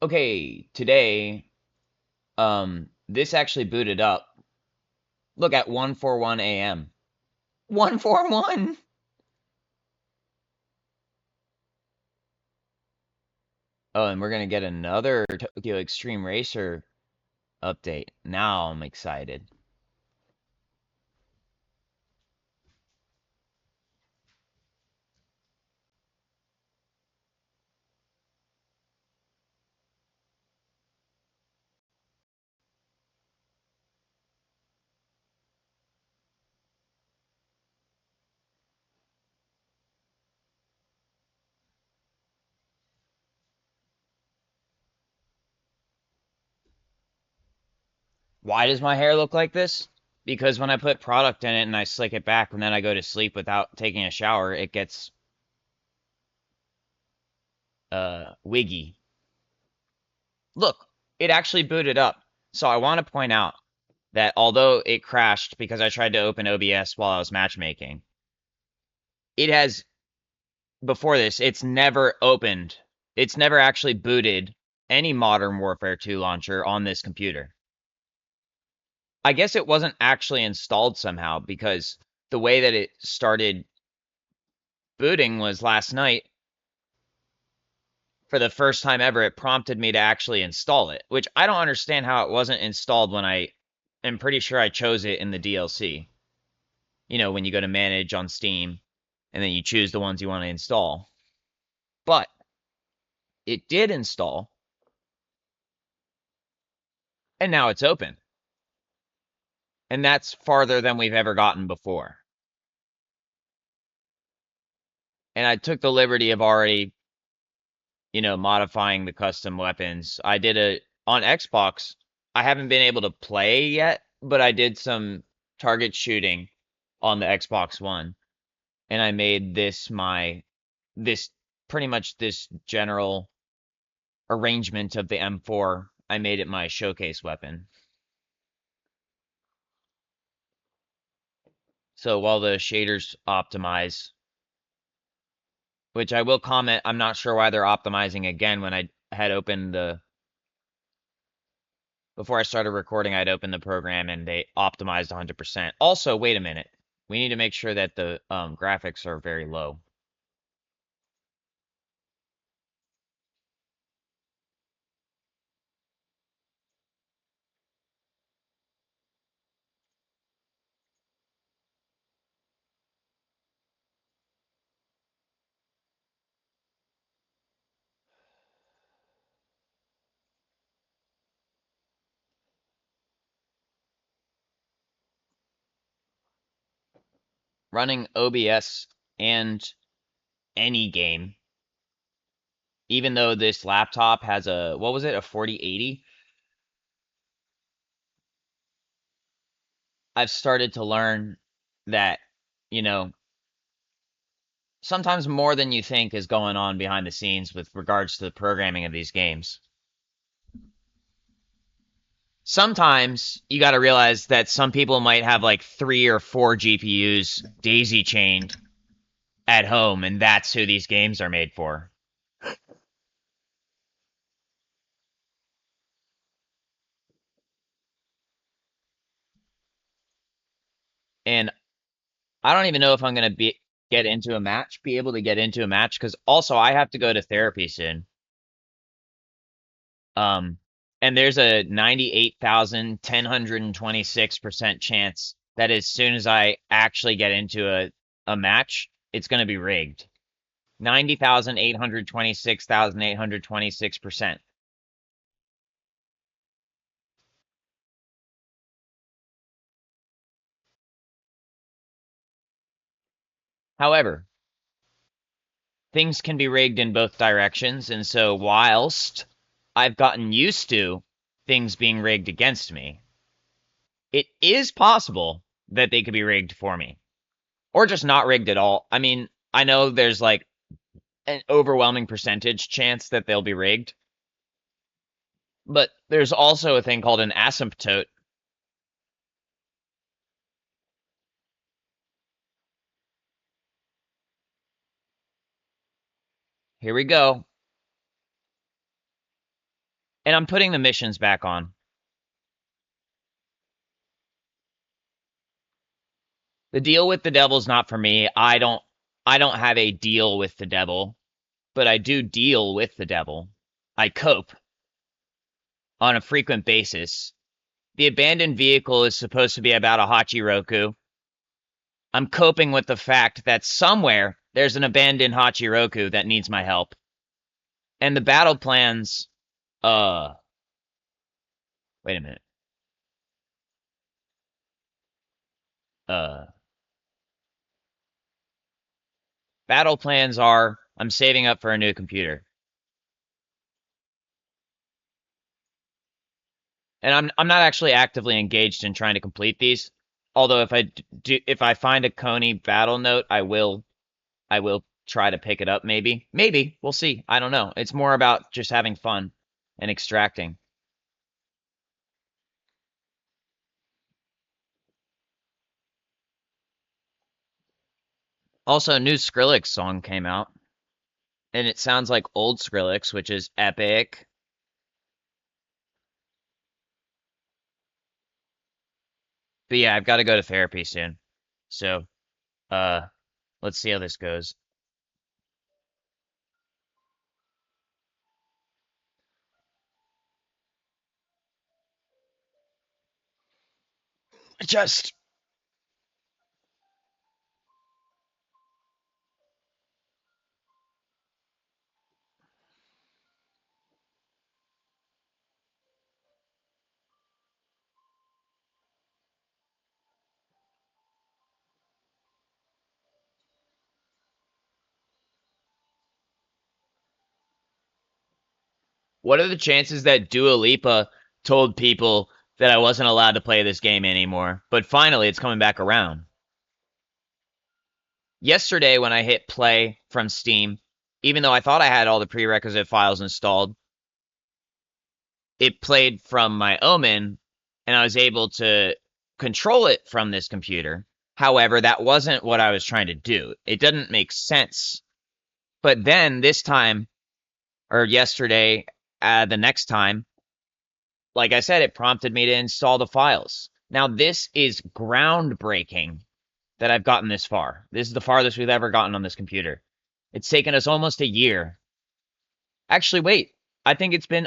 Okay, today, this actually booted up. Look at 1:41 a.m. 141. Oh, and we're gonna get another Tokyo Extreme Racer update. Now I'm excited. Why does my hair look like this? Because when I put product in it and I slick it back and then I go to sleep without taking a shower, it gets wiggy. Look, it actually booted up. So I want to point out that although it crashed because I tried to open OBS while I was matchmaking, it has before this, it's never opened. It's never actually booted any Modern Warfare 2 launcher on this computer. I guess it wasn't actually installed somehow because the way that it started booting was last night. For the first time ever, it prompted me to actually install it, which I don't understand how it wasn't installed when I am pretty sure I chose it in the DLC. You know, when you go to manage on Steam and then you choose the ones you want to install. But it did install, and now it's open. And that's farther than we've ever gotten before. And I took the liberty of already, modifying the custom weapons. I did a on Xbox. I haven't been able to play yet, but I did some target shooting on the Xbox One, and I made this pretty much this general arrangement of the M4. I made it my showcase weapon. So while the shaders optimize, which I will comment, I'm not sure why they're optimizing again when I had opened before I started recording, I'd opened the program and they optimized 100%. Also, wait a minute. We need to make sure that the graphics are very low. Running OBS and any game, even though this laptop has what was it, a 4080? I've started to learn that, you know, sometimes more than you think is going on behind the scenes with regards to the programming of these games. Sometimes you got to realize that some people might have like 3 or 4 GPUs daisy chained at home, and that's who these games are made for. And I don't even know if I'm gonna be be able to get into a match, because also I have to go to therapy soon. Um, and there's a 98,126% chance that as soon as I actually get into a match, it's gonna be rigged. 90,826,826%. However, things can be rigged in both directions, and so whilst I've gotten used to things being rigged against me, it is possible that they could be rigged for me. Or just not rigged at all. I mean, I know there's like an overwhelming percentage chance that they'll be rigged, but there's also a thing called an asymptote. Here we go. And I'm putting the missions back on. The deal with the devil's not for me. I don't have a deal with the devil, but I do deal with the devil. I cope on a frequent basis. The abandoned vehicle is supposed to be about a Hachiroku. I'm coping with the fact that somewhere there's an abandoned Hachiroku that needs my help. And the battle plans, uh, wait a minute. Uh, Battle plans are I'm saving up for a new computer. And I'm not actually actively engaged in trying to complete these. Although if I find a Coney battle note, I will try to pick it up maybe we'll see. I don't know. It's more about just having fun and extracting. Also, a new Skrillex song came out, and it sounds like old Skrillex, which is epic. But yeah, I've got to go to therapy soon. So, uh, let's see how this goes. Just what are the chances that Dua Lipa told people that I wasn't allowed to play this game anymore, but finally it's coming back around? Yesterday, when I hit play from Steam, even though I thought I had all the prerequisite files installed, it played from my Omen, and I was able to control it from this computer. However, that wasn't what I was trying to do. It didn't make sense. But then this time, or yesterday, the next time, like I said, it prompted me to install the files. Now, this is groundbreaking that I've gotten this far. This is the farthest we've ever gotten on this computer. It's taken us almost a year. Actually, wait. I think it's been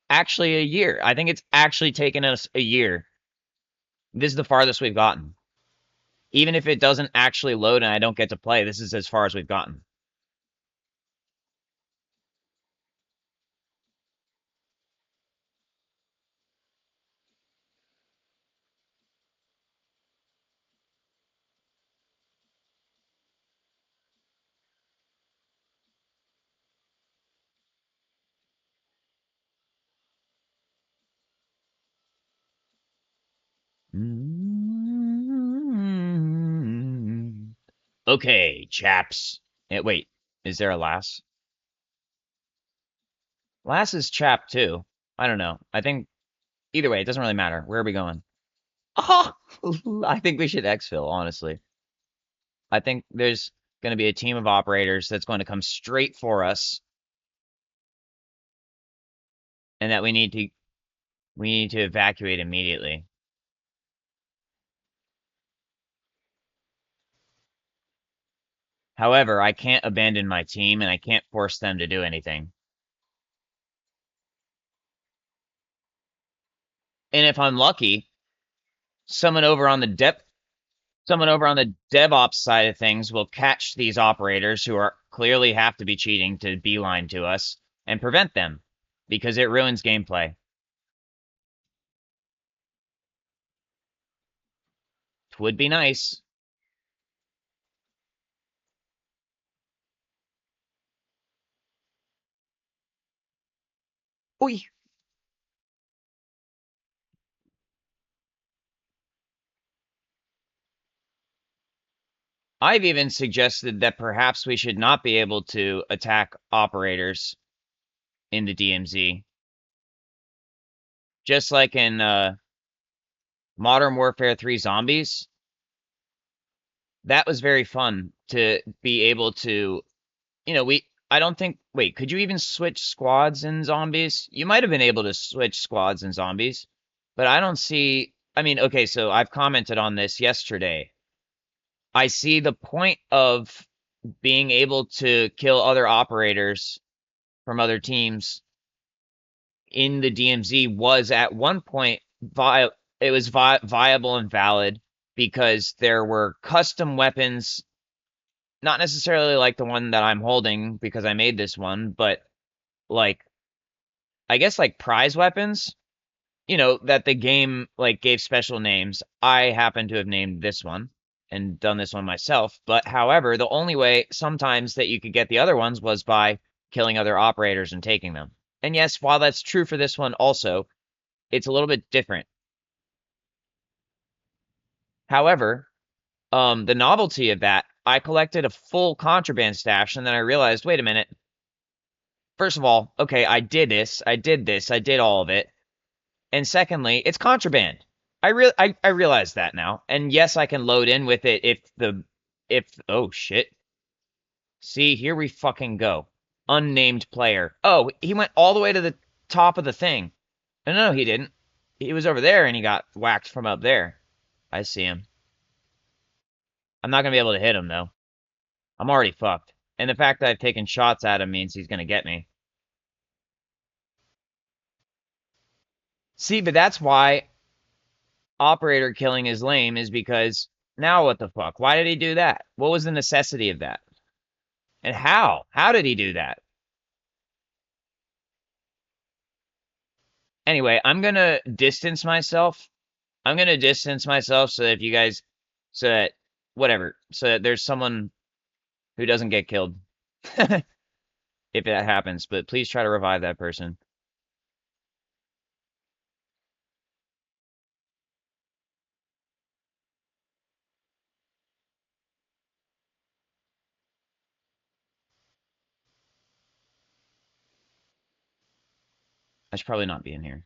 actually a year. I think it's actually taken us a year. This is the farthest we've gotten. Even if it doesn't actually load and I don't get to play, this is as far as we've gotten. Okay, chaps. Wait, is there a Lass? Lass is chap too. I don't know. I think either way, it doesn't really matter. Where are we going? Oh, I think we should exfil, honestly. I think there's going to be a team of operators that's going to come straight for us, and that we need to evacuate immediately. However, I can't abandon my team, and I can't force them to do anything. And if I'm lucky, someone over on the depth someone over on the DevOps side of things will catch these operators who are clearly have to be cheating to beeline to us and prevent them because it ruins gameplay. It would be nice. Oy. I've even suggested that perhaps we should not be able to attack operators in the DMZ. Just like in Modern Warfare 3 Zombies, that was very fun to be able to, we I don't think. Wait, could you even switch squads in zombies? You might have been able to switch squads in zombies, but I don't see. I mean, okay, so I've commented on this yesterday. I see the point of being able to kill other operators from other teams in the DMZ was at one point it was viable and valid because there were custom weapons, not necessarily like the one that I'm holding because I made this one, but like I guess like prize weapons, that the game like gave special names. I happen to have named this one and done this one myself, but however, the only way sometimes that you could get the other ones was by killing other operators and taking them. And yes, while that's true for this one also, it's a little bit different. However, the novelty of that, I collected a full contraband stash and then I realized, wait a minute. First of all, okay, I did this, I did this, I did all of it. And secondly, it's contraband. I realize that now. And yes, I can load in with it if oh shit. See, here we fucking go. Unnamed player. Oh, he went all the way to the top of the thing. No, he didn't. He was over there and he got whacked from up there. I see him. I'm not gonna be able to hit him though. I'm already fucked. And the fact that I've taken shots at him means he's gonna get me. See, but that's why operator killing is lame, is because now what the fuck? Why did he do that? What was the necessity of that? And how? How did he do that? Anyway, I'm gonna distance myself. I'm gonna distance myself so that if you guys, so that whatever, so that there's someone who doesn't get killed if that happens. But please try to revive that person. I should probably not be in here.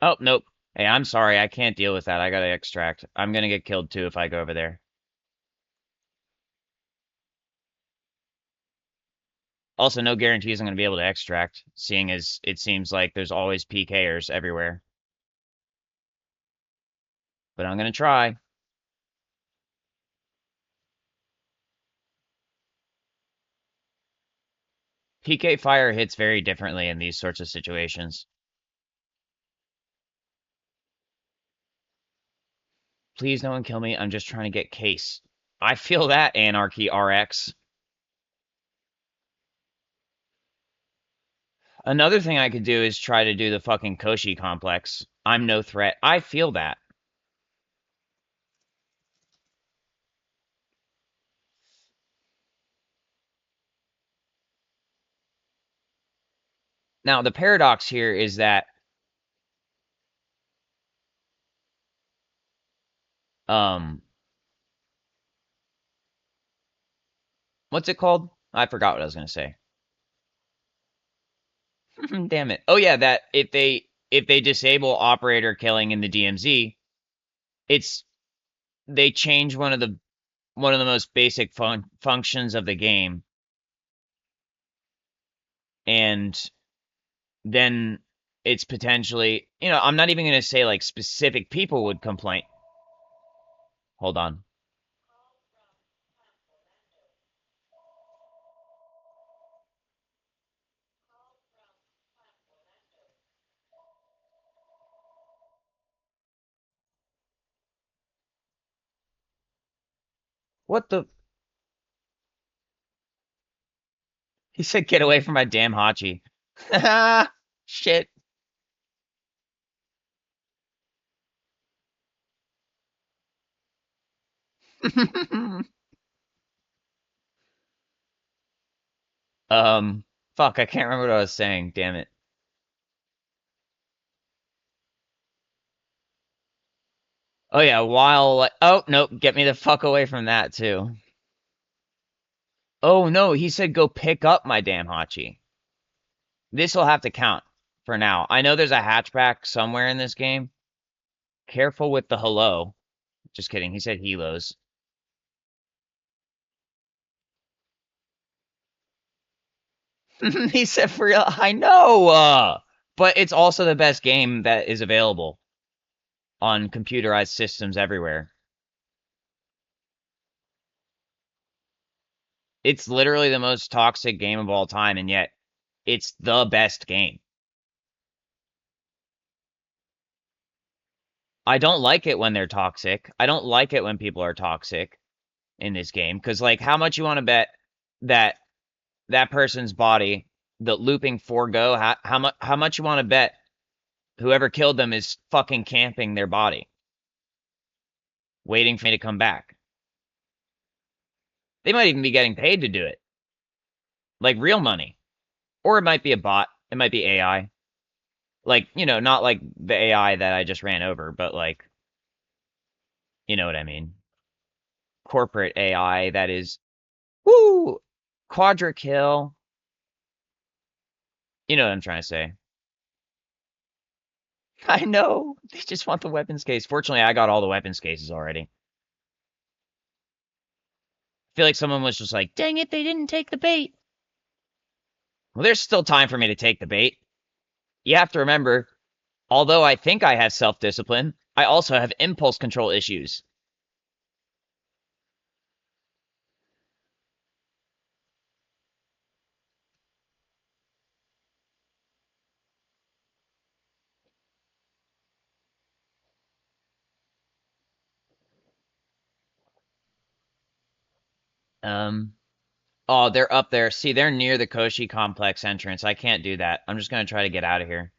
Oh, nope. Hey, I'm sorry. I can't deal with that. I gotta extract. I'm gonna get killed too if I go over there. Also, no guarantees I'm gonna be able to extract, seeing as it seems like there's always PKers everywhere. But I'm gonna try. PK fire hits very differently in these sorts of situations. Please, no one kill me. I'm just trying to get case. I feel that, Anarchy RX. Another thing I could do is try to do the fucking Koshi complex. I'm no threat. I feel that. Now, the paradox here is that um what's it called? I forgot what I was gonna say. Damn it. Oh yeah, that if they disable operator killing in the DMZ, it's they change one of the most basic functions of the game, and then it's potentially, I'm not even going to say like specific people would complain. Hold on. What the? He said, "Get away from my damn Hachi." Shit. um, fuck, I can't remember what I was saying. Damn it. Oh yeah, while oh nope, get me the fuck away from that too. Oh no, he said go pick up my damn Hachi. This will have to count for now. I know there's a hatchback somewhere in this game. Careful with the hello. Just kidding. He said helos. He said for real. I know. But it's also the best game that is available on computerized systems everywhere. It's literally the most toxic game of all time, and yet it's the best game. I don't like it when they're toxic. I don't like it when people are toxic in this game because, like, how much you want to bet that that person's body, the looping forgo, how much you want to bet whoever killed them is fucking camping their body, waiting for me to come back. They might even be getting paid to do it, like real money, or it might be a bot. It might be AI. Like, not like the AI that I just ran over, but like, you know what I mean? Corporate AI that is, woo, quadra kill. You know what I'm trying to say. I know. They just want the weapons case. Fortunately, I got all the weapons cases already. I feel like someone was just like, dang it, they didn't take the bait. Well, there's still time for me to take the bait. You have to remember, although I think I have self-discipline, I also have impulse control issues. Um, oh, they're up there. See, they're near the Koshi complex entrance. I can't do that. I'm just gonna try to get out of here.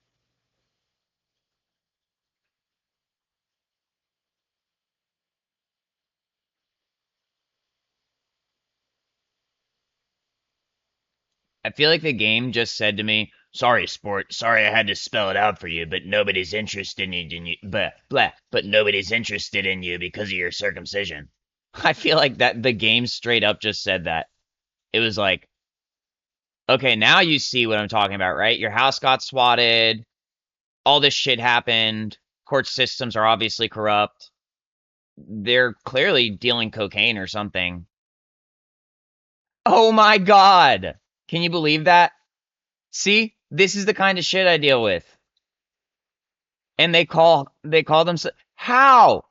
I feel like the game just said to me, "Sorry, sport. Sorry I had to spell it out for you, but nobody's interested in you. But nobody's interested in you because of your circumcision." I feel like that the game straight up just said that. It was like, "Okay, now you see what I'm talking about, right? Your house got swatted. All this shit happened. Court systems are obviously corrupt. They're clearly dealing cocaine or something." Oh my god. Can you believe that? See? This is the kind of shit I deal with. And they call themselves how?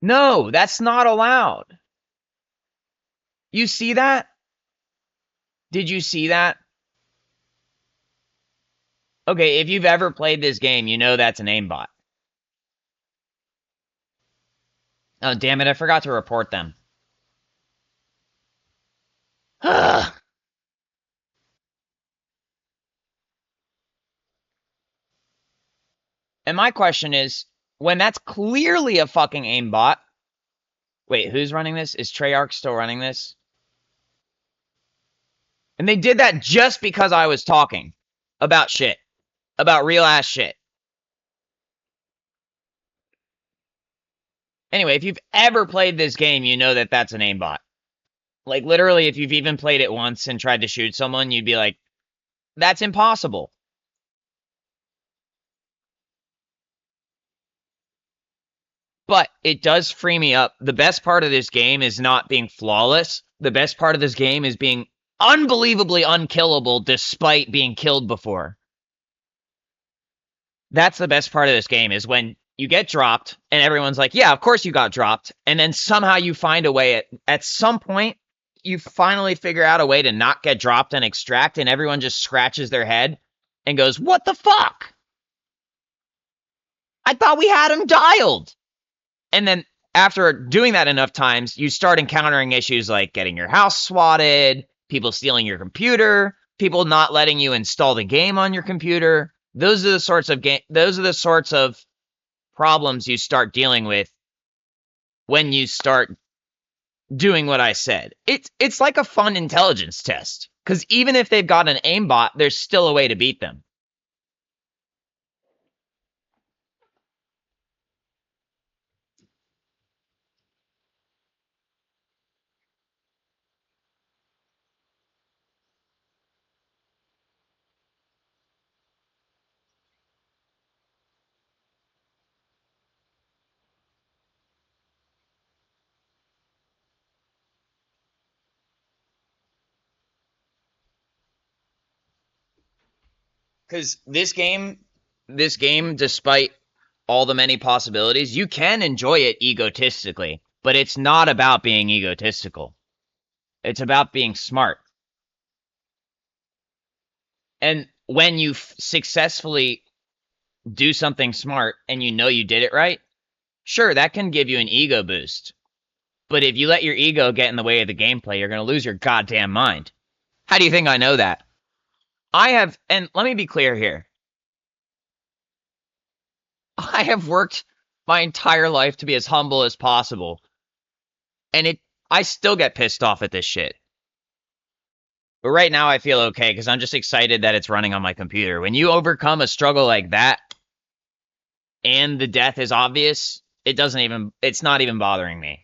No, that's not allowed. You see that? Did you see that? Okay, if you've ever played this game, you know that's an aimbot. Oh, damn it, I forgot to report them. Ugh. And my question is, when that's clearly a fucking aimbot, wait, who's running this? Is Treyarch still running this? And they did that just because I was talking about shit, about real ass shit. Anyway, if you've ever played this game, you know that that's an aimbot. Like, literally, if you've even played it once and tried to shoot someone, you'd be like, that's impossible. But it does free me up. The best part of this game is not being flawless. The best part of this game is being unbelievably unkillable despite being killed before. That's the best part of this game is when you get dropped and everyone's like, yeah, of course you got dropped. And then somehow you find a way at some point, you finally figure out a way to not get dropped and extract, and everyone just scratches their head and goes, what the fuck? I thought we had him dialed. And then after doing that enough times, you start encountering issues like getting your house swatted, people stealing your computer, people not letting you install the game on your computer. Those are the sorts of problems you start dealing with when you start doing what I said. It's like a fun intelligence test, cuz even if they've got an aimbot, there's still a way to beat them. Because this game, despite all the many possibilities, you can enjoy it egotistically, but it's not about being egotistical. It's about being smart. And when you successfully do something smart and you know you did it right, sure, that can give you an ego boost. But if you let your ego get in the way of the gameplay, you're going to lose your goddamn mind. How do you think I know that? I have, and let me be clear here. I have worked my entire life to be as humble as possible, and I still get pissed off at this shit. But right now I feel okay because I'm just excited that it's running on my computer. When you overcome a struggle like that and the death is obvious, it's not even bothering me.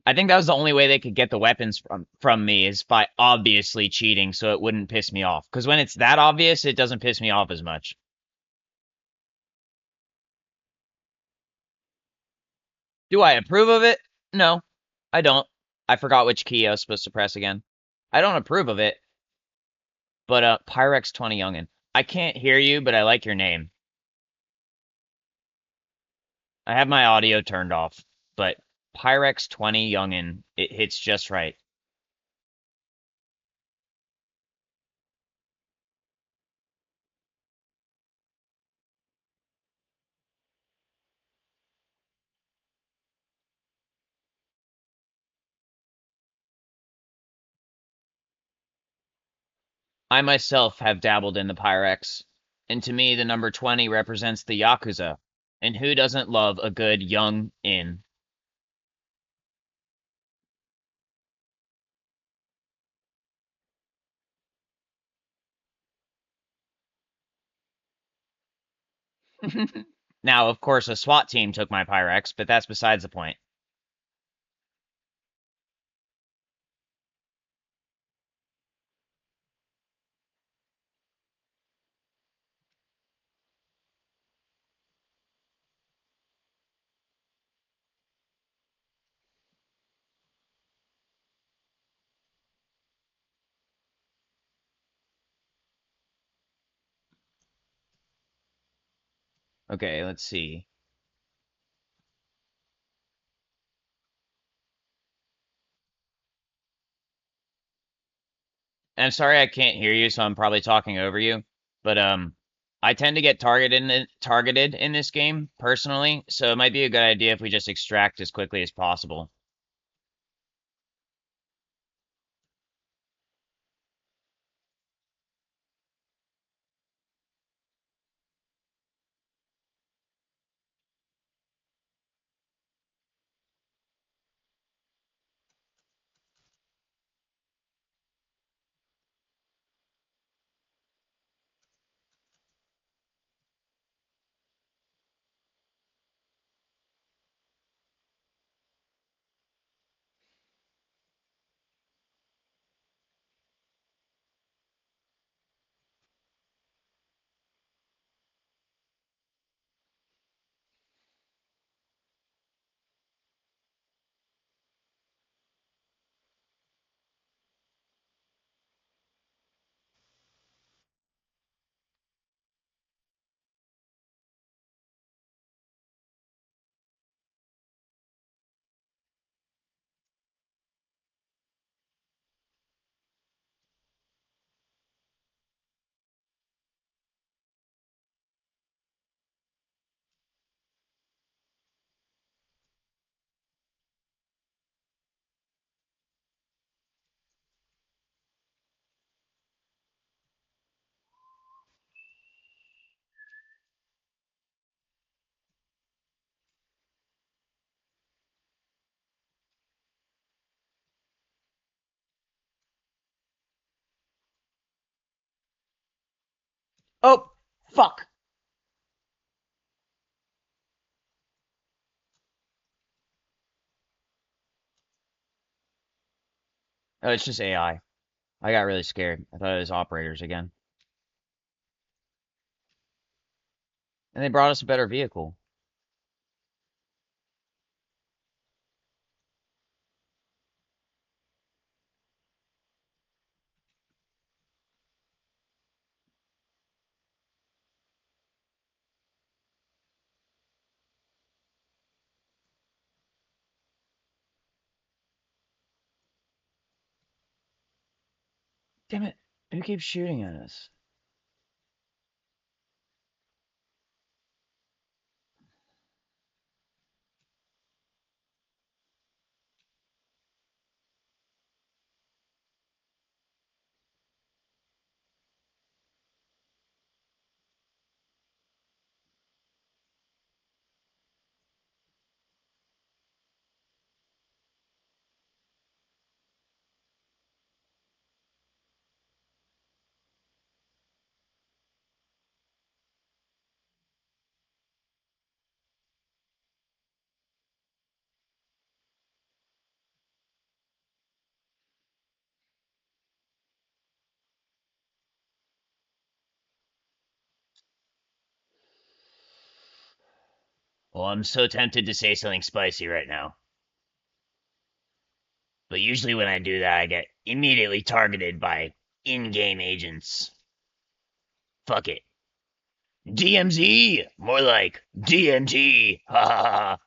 I think that was the only way they could get the weapons from me is by obviously cheating so it wouldn't piss me off. Because when it's that obvious, it doesn't piss me off as much. Do I approve of it? No, I don't. I forgot which key I was supposed to press again. I don't approve of it, but Pyrex 20 Youngin. I can't hear you, but I like your name. I have my audio turned off, but Pyrex 20 Youngin, it hits just right. I myself have dabbled in the Pyrex, and to me the number 20 represents the Yakuza. And who doesn't love a good young in? Now, of course, a SWAT team took my Pyrex, but that's besides the point. Okay, let's see. I'm sorry I can't hear you, so I'm probably talking over you. But I tend to get targeted in this game personally, so it might be a good idea if we just extract as quickly as possible. Oh, fuck. Oh, it's just AI. I got really scared. I thought it was operators again. And they brought us a better vehicle. Damn it. Who keeps shooting at us? Well, I'm so tempted to say something spicy right now. But usually when I do that, I get immediately targeted by in-game agents. Fuck it. DMZ! More like DMT! Ha ha ha!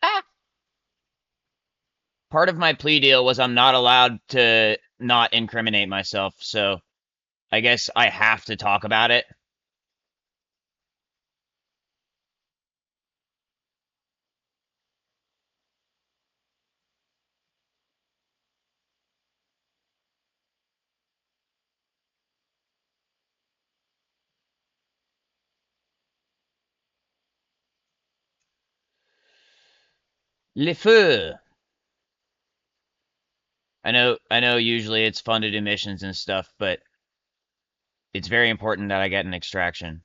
Ah! Part of my plea deal was I'm not allowed to not incriminate myself, so I guess I have to talk about it. Le feu! I know usually it's funded emissions and stuff, but it's very important that I get an extraction.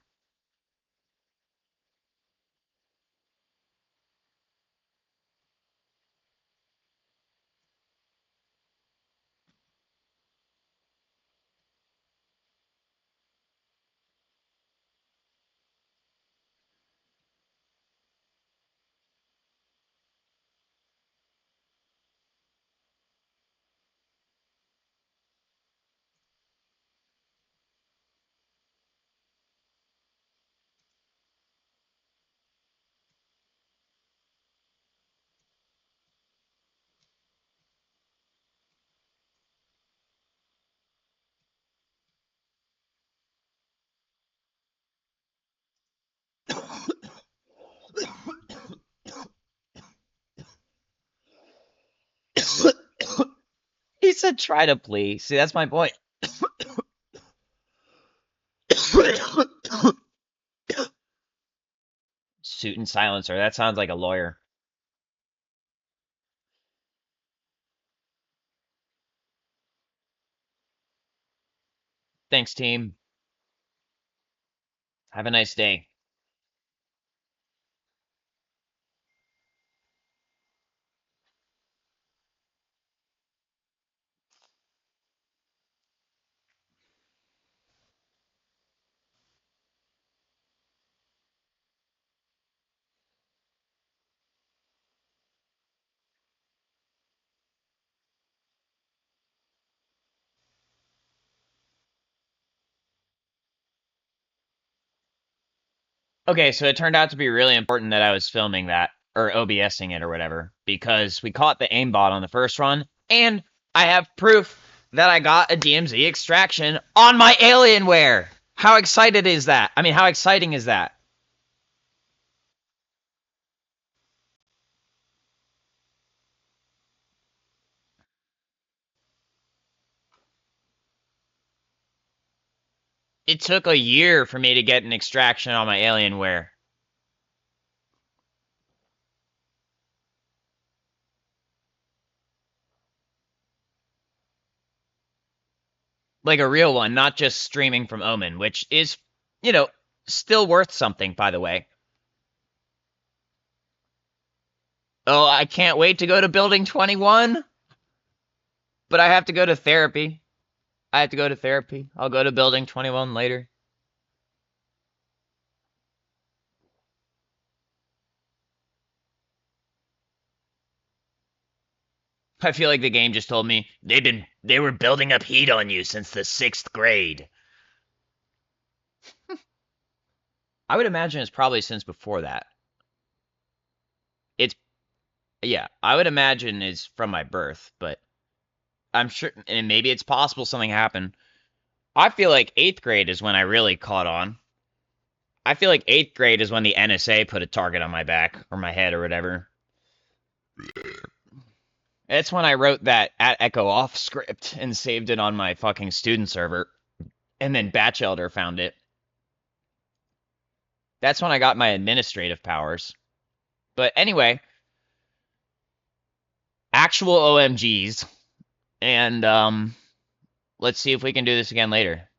He said try to plea. See, that's my point. Suit and silencer. That sounds like a lawyer. Thanks, team. Have a nice day. Okay, so it turned out to be really important that I was filming that, or OBSing it or whatever, because we caught the aimbot on the first run, and I have proof that I got a DMZ extraction on my Alienware! How excited is that? I mean, how exciting is that? It took a year for me to get an extraction on my Alienware. Like a real one, not just streaming from Omen, which is, you know, still worth something, by the way. Oh, I can't wait to go to Building 21, but I have to go to therapy. I have to go to therapy. I'll go to Building 21 later. I feel like the game just told me they were building up heat on you since the 6th grade. I would imagine it's probably since before that. It's yeah, I would imagine it's from my birth, but I'm sure, and maybe it's possible something happened. I feel like eighth grade is when I really caught on. I feel like eighth grade is when the NSA put a target on my back or my head or whatever. It's when I wrote that at Echo Off script and saved it on my fucking student server, and then Batch Elder found it. That's when I got my administrative powers. But anyway, actual OMGs, and let's see if we can do this again later.